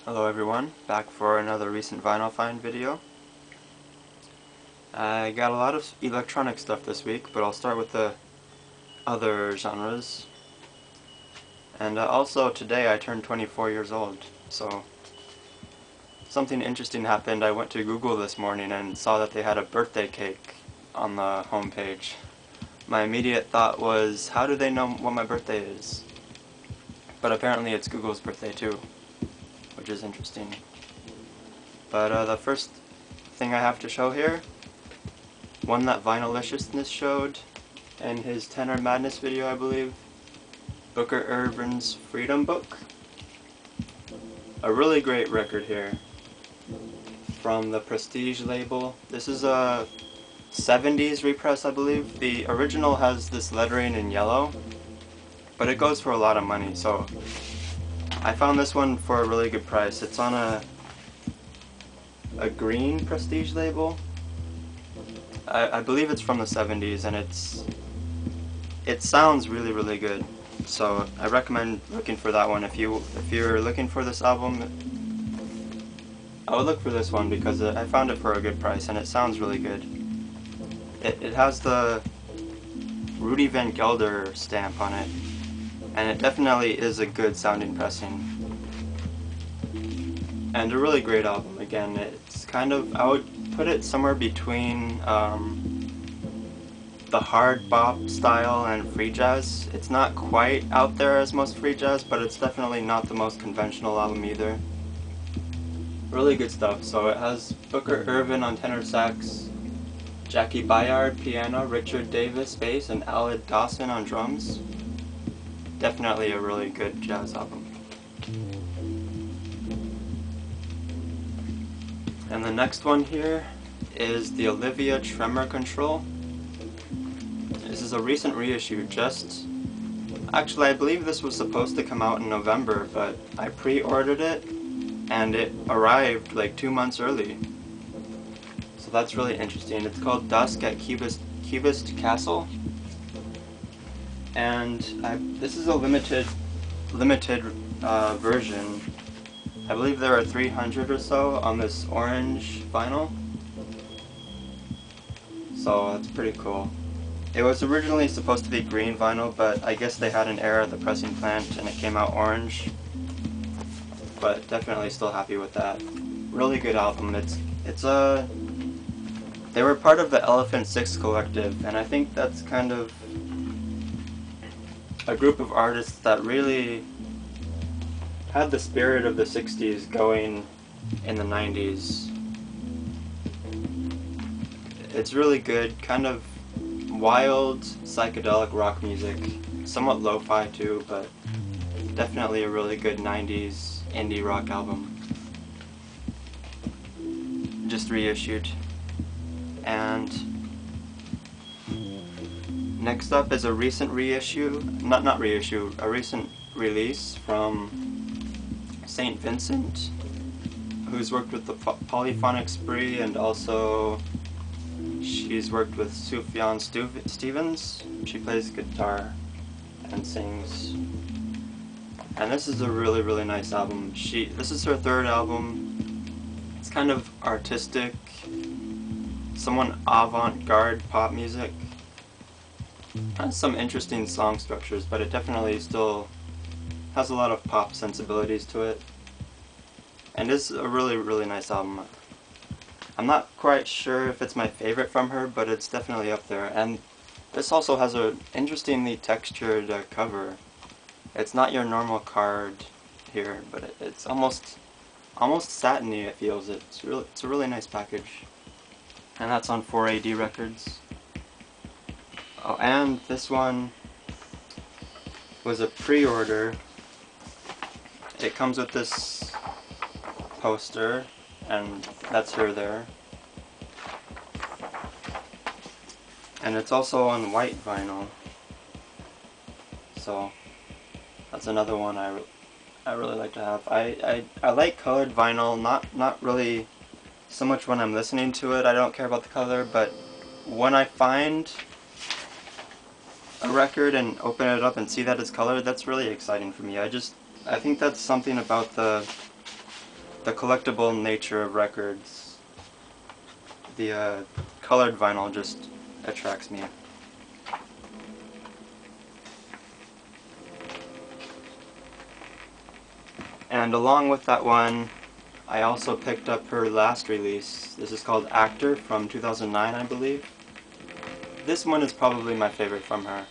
Hello everyone, back for another recent vinyl find video. I got a lot of electronic stuff this week, but I'll start with the other genres. And also today I turned 24 years old, so something interesting happened. I went to Google this morning and saw that they had a birthday cake on the homepage. My immediate thought was, how do they know what my birthday is? But apparently it's Google's birthday too, which is interesting. But the first thing I have to show here, one that Vinyliciousness showed in his Tenor Madness video, I believe, Booker Ervin's Freedom Book. A really great record here from the Prestige label. This is a 70s repress, I believe. The original has this lettering in yellow, but it goes for a lot of money, so I found this one for a really good price. It's on a green Prestige label. I believe it's from the 70s, and it sounds really good. So I recommend looking for that one. If you're looking for this album, I would look for this one because I found it for a good price and it sounds really good. It has the Rudy Van Gelder stamp on it, and it definitely is a good sounding pressing. And a really great album. Again, it's kind of, I would put it somewhere between the hard bop style and free jazz. It's not quite out there as most free jazz, but it's definitely not the most conventional album either. Really good stuff. So it has Booker Ervin on tenor sax, Jackie Bayard piano, Richard Davis bass, and Aled Dawson on drums. Definitely a really good jazz album. And the next one here is the Olivia Tremor Control. This is a recent reissue, actually I believe this was supposed to come out in November, but I pre-ordered it and it arrived like 2 months early. So that's really interesting. It's called Dusk at Cubist Castle. And this is a limited version. I believe there are 300 or so on this orange vinyl. So that's pretty cool. It was originally supposed to be green vinyl, but I guess they had an error at the pressing plant and it came out orange. But definitely still happy with that. Really good album. They were part of the Elephant Six Collective, and I think that's kind of a group of artists that really had the spirit of the 60s going in the 90s. It's really good, kind of wild psychedelic rock music, somewhat lo-fi too, but definitely a really good 90s indie rock album. Just reissued. And next up is a recent reissue, a recent release from St. Vincent, who's worked with the Polyphonic Spree, and also she's worked with Sufjan Stevens. She plays guitar and sings. And this is a really nice album. This is her third album. It's kind of artistic, somewhat avant-garde pop music. Has some interesting song structures, but it definitely still has a lot of pop sensibilities to it. And is a really nice album. I'm not quite sure if it's my favorite from her, but it's definitely up there. And this also has an interestingly textured cover. It's not your normal card here, but it's almost satiny, it feels. It's a really nice package. And that's on 4AD Records. Oh, and this one was a pre-order. It comes with this poster, and that's her there. And it's also on white vinyl. So that's another one I really like to have. I like colored vinyl, not really so much when I'm listening to it. I don't care about the color, but when I find a record and open it up and see that it's colored, that's really exciting for me. I think that's something about the the collectible nature of records. The colored vinyl just attracts me. And along with that one, I also picked up her last release. This is called Actor from 2009, I believe. This one is probably my favorite from her.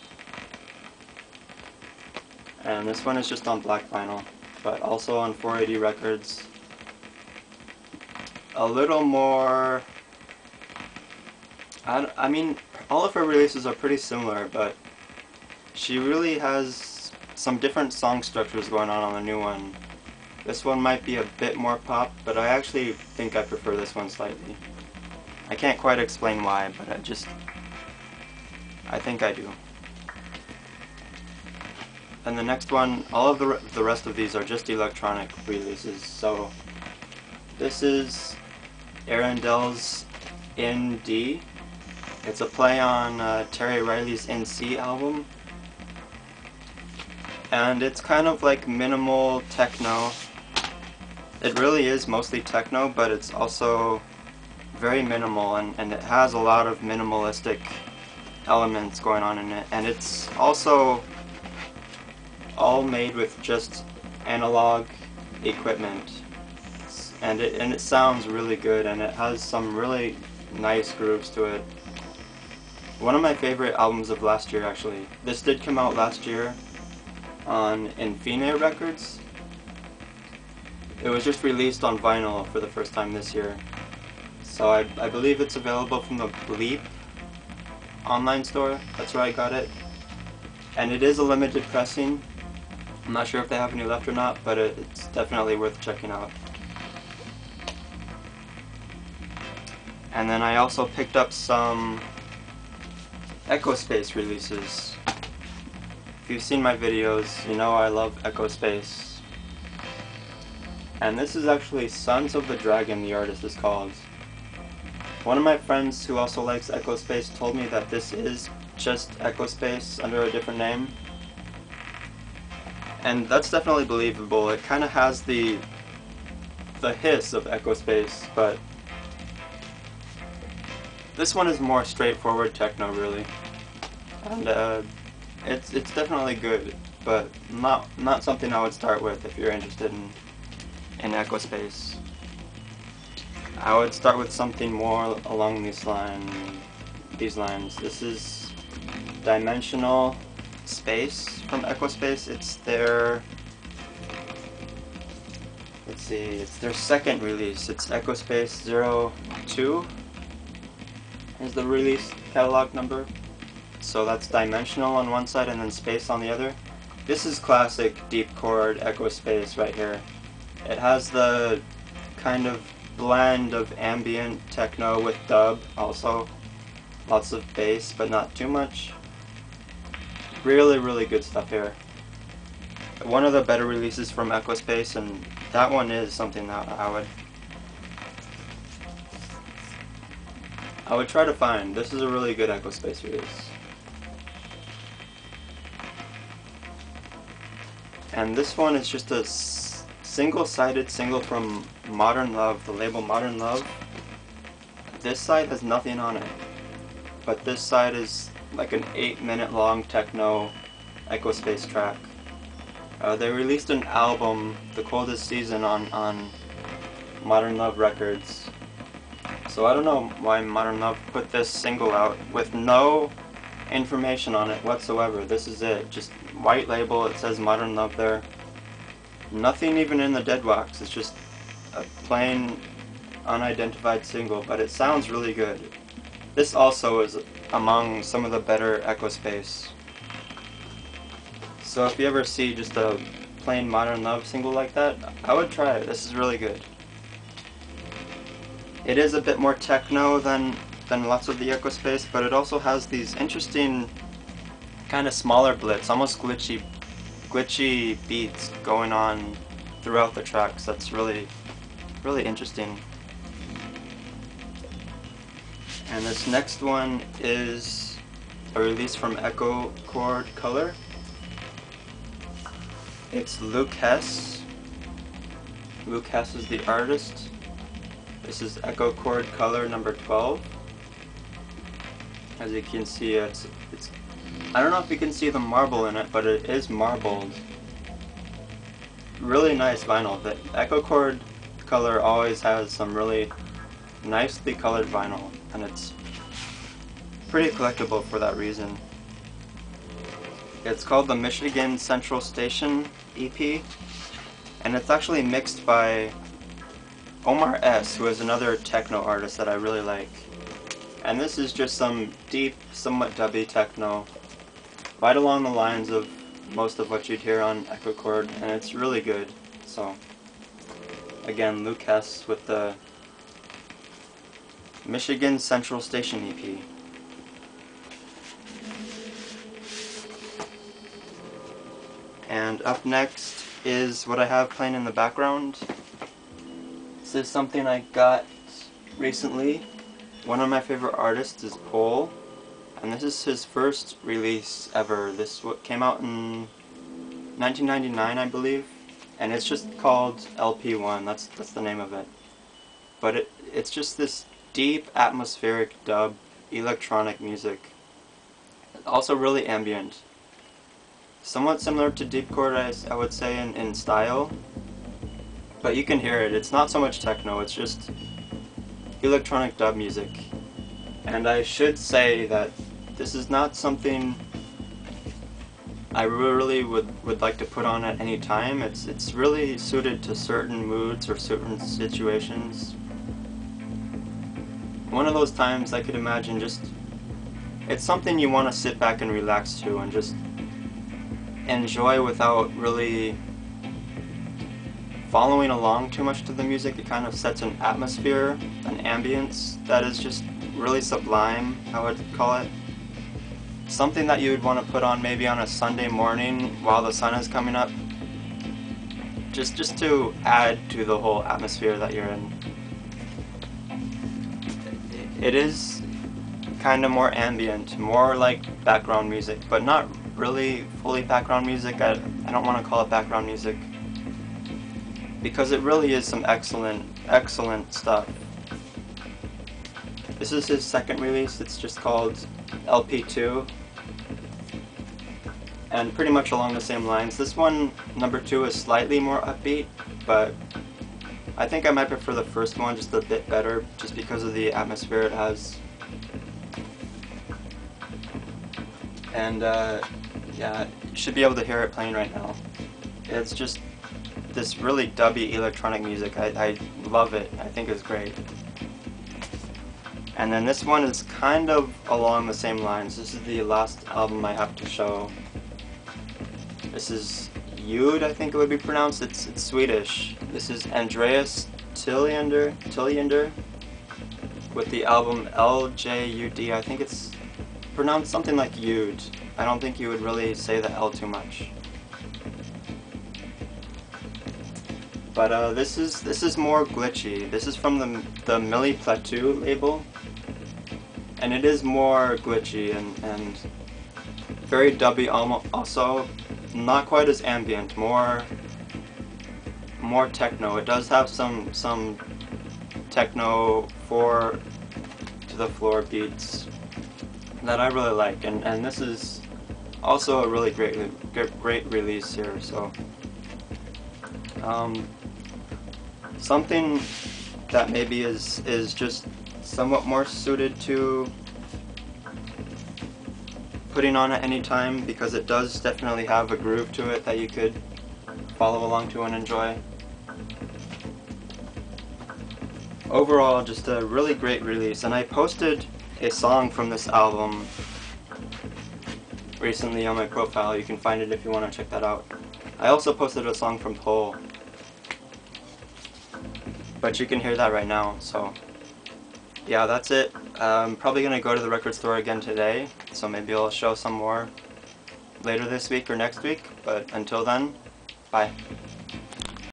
And this one is just on black vinyl, but also on 480 records. A little more... I mean, all of her releases are pretty similar, but she really has some different song structures going on the new one. This one might be a bit more pop, but I actually think I prefer this one slightly. I can't quite explain why, but I think I do. And the next one, all of the rest of these are just electronic releases. So this is Arundel's In D. It's a play on Terry Riley's In C album. And it's kind of like minimal techno. It really is mostly techno, but it's also very minimal, and it has a lot of minimalistic elements going on in it. And it's also all made with just analog equipment. And it sounds really good, and it has some really nice grooves to it. One of my favorite albums of last year, actually. This did come out last year on Infine Records. It was just released on vinyl for the first time this year. So I believe it's available from the Bleep online store. That's where I got it. And it is a limited pressing. I'm not sure if they have any left or not, but it's definitely worth checking out. And then I also picked up some Echo Space releases. If you've seen my videos, you know I love Echo Space. And this is actually Sons of the Dragon, the artist is called. One of my friends who also likes Echo Space told me that this is just Echo Space under a different name. And that's definitely believable. It kind of has the hiss of Echo Space, but this one is more straightforward techno, really. And it's definitely good, but not something I would start with if you're interested in Echo Space. I would start with something more along these lines. This is Dimensional Space from Echo Space. It's their, let's see, it's their second release. It's Echo Space 02 is the release catalog number. So that's Dimensional on one side and then Space on the other. This is classic deep chord Echo Space right here. It has the kind of blend of ambient techno with dub also. Lots of bass, but not too much. Really, really good stuff here. One of the better releases from Echo Space, and that one is something that I would try to find. This is a really good Echo Space release. And this one is just a single-sided single from Modern Love, the label Modern Love. This side has nothing on it, but this side is like an 8-minute long techno Echo Space track. They released an album, The Coldest Season, on Modern Love Records. So I don't know why Modern Love put this single out with no information on it whatsoever. This is it, just white label, it says Modern Love there. Nothing even in the dead wax, it's just a plain unidentified single, but it sounds really good. This also is among some of the better Echo Space. So if you ever see just a plain Modern Love single like that, I would try it. This is really good. It is a bit more techno than lots of the Echo Space, but it also has these interesting kind of smaller blitz, almost glitchy beats going on throughout the tracks. That's really, really interesting. And this next one is a release from Echo Chord Color. It's Luke Hess. Lucas is the artist. This is Echo Chord color number 12. As you can see, it's I don't know if you can see the marble in it, but it is marbled. Really nice vinyl. The Echo Chord color always has some really nicely colored vinyl, and it's pretty collectible for that reason. It's called the Michigan Central Station EP, and it's actually mixed by Omar S., who is another techno artist that I really like. And this is just some deep, somewhat dubby techno, right along the lines of most of what you'd hear on Echo Chord, and it's really good. So, again, Lucas with the Michigan Central Station EP. And up next is what I have playing in the background. This is something I got recently. One of my favorite artists is Pole, and this is his first release ever. This came out in 1999, I believe, and it's just called LP1. That's the name of it. But it's just this deep, atmospheric dub electronic music. Also really ambient. Somewhat similar to Deep Chord, I would say, in style. But you can hear it. It's not so much techno, it's just electronic dub music. And I should say that this is not something I really would like to put on at any time. It's really suited to certain moods or certain situations. One of those times I could imagine it's something you want to sit back and relax to and just enjoy without really following along too much to the music. It kind of sets an atmosphere, an ambience that is just really sublime, I would call it. Something that you would want to put on maybe on a Sunday morning while the sun is coming up, just to add to the whole atmosphere that you're in. It is kind of more ambient, more like background music, but not really fully background music. I don't want to call it background music, because it really is some excellent stuff. This is his second release. It's just called LP2, and pretty much along the same lines. This one, number 2, is slightly more upbeat, but I think I might prefer the first one just a bit better, just because of the atmosphere it has. And yeah, you should be able to hear it playing right now. It's just this really dubby electronic music. I love it. I think it's great. And then this one is kind of along the same lines. This is the last album I have to show. This is Ljud, I think it would be pronounced. It's Swedish. This is Andreas Tilliander with the album LJUD. I think it's pronounced something like Ljud. I don't think you would really say the L too much. But this is more glitchy. This is from the Milli Plateau label, and it is more glitchy and very dubby. Also, not quite as ambient. More techno. It does have some techno 4 to the floor beats that I really like, and this is also a really great release here. So something that maybe is just somewhat more suited to putting on at any time, because it does definitely have a groove to it that you could follow along to and enjoy. Overall, just a really great release, and I posted a song from this album recently on my profile. You can find it if you want to check that out. I also posted a song from Pole, but you can hear that right now. So yeah, that's it. I'm probably going to go to the record store again today, so maybe I'll show some more later this week or next week, but until then, bye.